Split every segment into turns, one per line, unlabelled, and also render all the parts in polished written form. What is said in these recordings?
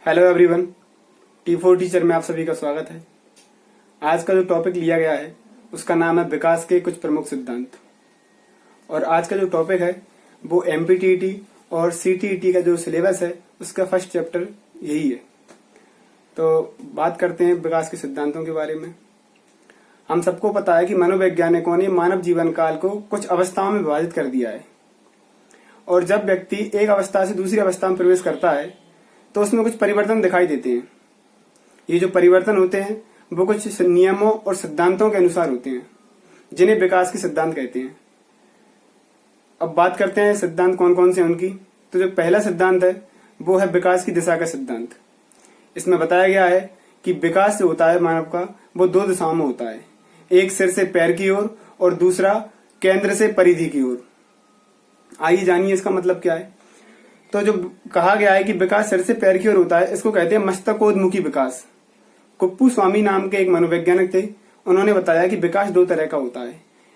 Hello everyone, T4 teacher में आप सभी का स्वागत है। आज का जो टॉपिक लिया गया है उसका नाम है विकास के कुछ प्रमुख सिद्धांत। और आज का जो टॉपिक है वो MPTET और CTET का जो सिलेबस है उसका फर्स्ट चैप्टर यही है। तो बात करते हैं विकास के सिद्धांतों के बारे में। हम सबको पता है कि मनोवैज्ञानिकों ने मानव जीवन काल को कुछ अवस्थाओं में विभाजित कर दिया है, और जब व्यक्ति एक अवस्था से दूसरी अवस्था में प्रवेश करता है तो उसमें कुछ परिवर्तन दिखाई देते हैं। ये जो परिवर्तन होते हैं वो कुछ नियमों और सिद्धांतों के अनुसार होते हैं, जिन्हें विकास के सिद्धांत कहते हैं। अब बात करते हैं सिद्धांत कौन कौन से हैं उनकी। तो जो पहला सिद्धांत है वो है विकास की दिशा का सिद्धांत। इसमें बताया गया है कि विकास जो होता है मानव का वो दो दिशाओं में होता है, एक सिर से पैर की ओर और दूसरा केंद्र से परिधि की ओर। आइए जानिए इसका मतलब क्या है। तो जो कहा गया है कि विकास सिर से पैर की ओर होता है, इसको कहते हैं मस्तकोन्मुखी विकास। कुप्पू-स्वामी नाम के एक मनोवैज्ञानिक थे, उन्होंने बताया कि विकास दो तरह का होता है,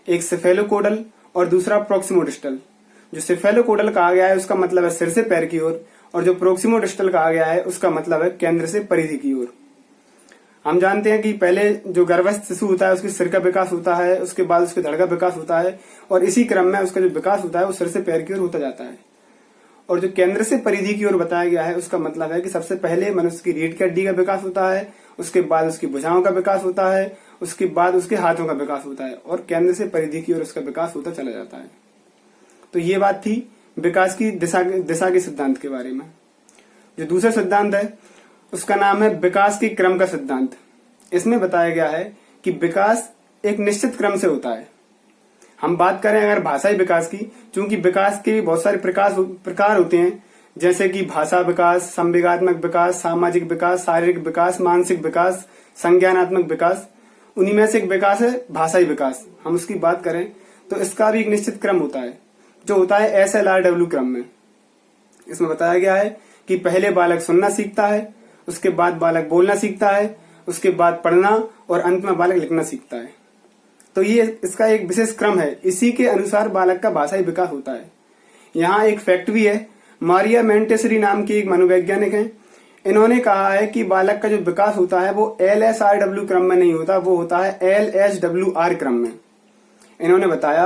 एक सेफेलोकोडल और दूसरा प्रोक्सिमोडिस्टल। जो सेफेलोकोडल कहा गया है उसका मतलब है सिर से पैर की ओर, और जो प्रोक्सिमोडिस्टल कहा गया है उसका मतलब है केंद्र से परिधि की ओर। हम जानते हैं कि पहले जो गर्भस्थ शिशु होता है उसके सिर का विकास होता है, उसके बाद उसके धड़ का विकास होता है, और इसी क्रम में उसका जो विकास होता है वो सिर से पैर की ओर होता जाता है। और जो केंद्र से परिधि की ओर बताया गया है उसका मतलब है कि सबसे पहले मनुष्य की रीढ़ की हड्डी का विकास होता है, उसके बाद उसकी भुजाओं का विकास होता है, उसके बाद उसके हाथों का विकास होता है, और केंद्र से परिधि की ओर उसका विकास होता चला जाता है। तो ये बात थी विकास की दिशा के सिद्धांत के बारे में। जो दूसरा सिद्धांत है उसका नाम है विकास के क्रम का सिद्धांत। इसमें बताया गया है कि विकास एक निश्चित क्रम से होता है। हम बात करें अगर भाषाई विकास की, चूंकि विकास के बहुत सारे प्रकार होते हैं, जैसे कि भाषा विकास, संवेगात्मक विकास, सामाजिक विकास, शारीरिक विकास, मानसिक विकास, संज्ञानात्मक विकास। उन्हीं में से एक विकास है भाषाई विकास। हम उसकी बात करें तो इसका भी एक निश्चित क्रम होता है, जो होता है SLRW क्रम में। इसमें बताया गया है कि पहले बालक सुनना सीखता है, उसके बाद बालक बोलना सीखता है, उसके बाद पढ़ना, और अंत में बालक लिखना सीखता है। तो ये इसका एक विशेष क्रम है। इसी के अनुसार बालक का भाषाई विकास होता है। यहाँ एक फैक्ट भी है। मारिया मोंटेसरी नाम की एक मनोवैज्ञानिक है, इन्होंने कहा है कि बालक का जो विकास होता है वो LSRW क्रम में नहीं होता, वो होता है LSWR क्रम में। इन्होंने बताया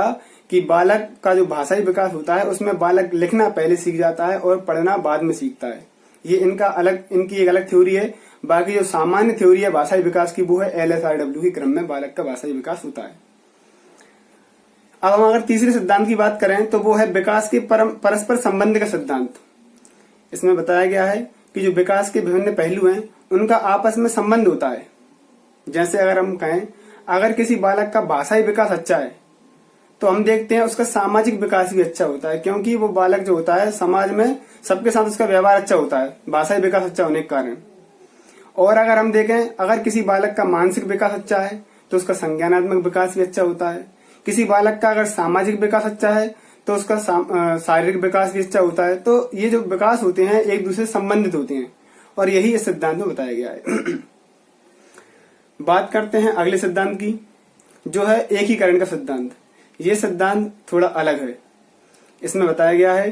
कि बालक का जो भाषाई विकास होता है उसमें बालक लिखना पहले सीख जाता है और पढ़ना बाद में सीखता है। ये इनकी एक अलग थ्योरी है। बाकी जो सामान्य थ्योरी है भाषाई विकास की वो है LSRW के क्रम में बालक का भाषाई विकास होता है। अब हम अगर तीसरे सिद्धांत की बात करें तो वो है विकास के परस्पर संबंध का सिद्धांत। इसमें बताया गया है कि जो विकास के विभिन्न पहलू हैं उनका आपस में संबंध होता है। जैसे अगर हम कहें अगर किसी बालक का भाषाई विकास अच्छा है तो हम देखते हैं उसका सामाजिक विकास भी अच्छा होता है, क्योंकि वो बालक जो होता है समाज में सबके साथ उसका व्यवहार अच्छा होता है, भाषाई विकास अच्छा होने के कारण। और अगर हम देखें अगर किसी बालक का मानसिक विकास अच्छा है तो उसका संज्ञानात्मक विकास भी अच्छा होता है। किसी बालक का अगर सामाजिक विकास अच्छा है तो उसका शारीरिक विकास भी अच्छा होता है। तो ये जो विकास होते हैं एक दूसरे से संबंधित होते हैं, और यही इस सिद्धांत में बताया गया है। बात करते हैं अगले सिद्धांत की, जो है एकीकरण का सिद्धांत। ये सिद्धांत थोड़ा अलग है। इसमें बताया गया है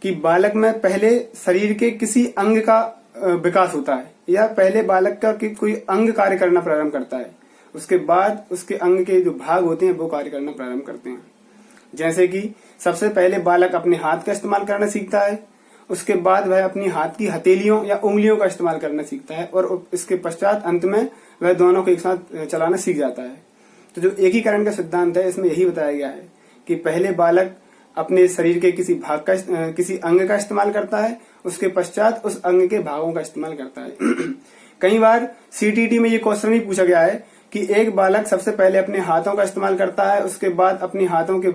कि बालक में पहले शरीर के किसी अंग का विकास होता है, या पहले बालक का कोई अंग कार्य करना प्रारंभ करता है, उसके बाद उसके अंग के जो भाग होते हैं वो कार्य करना प्रारंभ करते हैं। जैसे कि सबसे पहले बालक अपने हाथ का इस्तेमाल करना सीखता है, उसके बाद वह अपनी हाथ की हथेलियों या उंगलियों का इस्तेमाल करना सीखता है, और इसके पश्चात अंत में वह दोनों को एक साथ चलाना सीख जाता है। तो जो एकीकरण का सिद्धांत है इसमें यही बताया गया है कि पहले बालक अपने शरीर के किसी भाग का किसी अंग का इस्तेमाल करता है, उसके पश्चात उस अंग के भागों का इस्तेमाल करता है। कई बार CTET में ये क्वेश्चन भी पूछा गया है कि एक बालक सबसे पहले अपने हाथों का इस्तेमाल करता है, उसके बाद अपनी हाथों के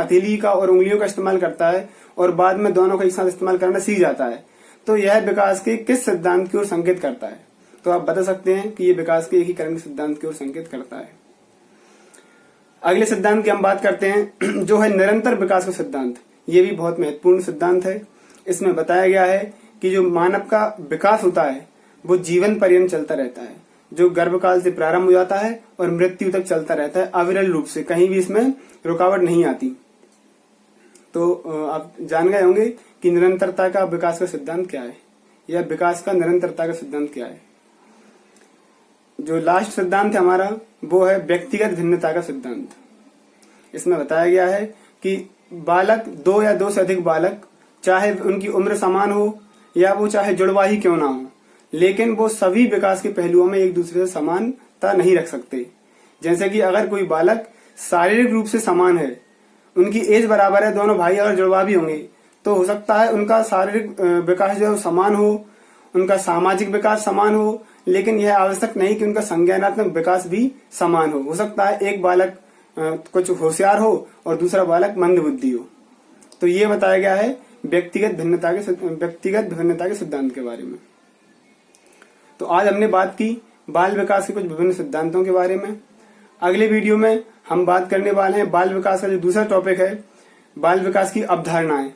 हथेली का और उंगलियों का इस्तेमाल करता है, और बाद में दोनों का एक साथ इस्तेमाल करना सीख जाता है। तो यह विकास के किस सिद्धांत की ओर संकेत करता है? तो आप बता सकते हैं कि ये विकास के एकीकरण के सिद्धांत की ओर संकेत करता है। अगले सिद्धांत की हम बात करते हैं, जो है निरंतर विकास का सिद्धांत। ये भी बहुत महत्वपूर्ण सिद्धांत है। इसमें बताया गया है कि जो मानव का विकास होता है वो जीवन पर्यंत चलता रहता है, जो गर्भकाल से प्रारंभ हो जाता है और मृत्यु तक चलता रहता है अविरल रूप से, कहीं भी इसमें रुकावट नहीं आती। तो आप जान गए होंगे कि निरंतरता का विकास का सिद्धांत क्या है। या विकास का निरंतरता का सिद्धांत क्या है। जो लास्ट सिद्धांत है हमारा वो है व्यक्तिगत भिन्नता का सिद्धांत। इसमें बताया गया है कि बालक, दो या दो से अधिक बालक, चाहे उनकी उम्र समान हो या वो चाहे जुड़वा ही क्यों ना हो, लेकिन वो सभी विकास के पहलुओं में एक दूसरे से समानता नहीं रख सकते। जैसे कि अगर कोई बालक शारीरिक रूप से समान है, उनकी एज बराबर है, दोनों भाई अगर जुड़वा भी होंगे, तो हो सकता है उनका शारीरिक विकास जो समान हो, उनका सामाजिक विकास समान हो, लेकिन यह आवश्यक नहीं कि उनका संज्ञानात्मक विकास भी समान हो सकता है एक बालक कुछ होशियार हो और दूसरा बालक मंदबुद्धि हो। तो ये बताया गया है व्यक्तिगत भिन्नता के सिद्धांत के बारे में। तो आज हमने बात की बाल विकास के कुछ विभिन्न सिद्धांतों के बारे में। अगले वीडियो में हम बात करने वाले हैं बाल विकास का जो दूसरा टॉपिक है, बाल विकास की अवधारणाएं।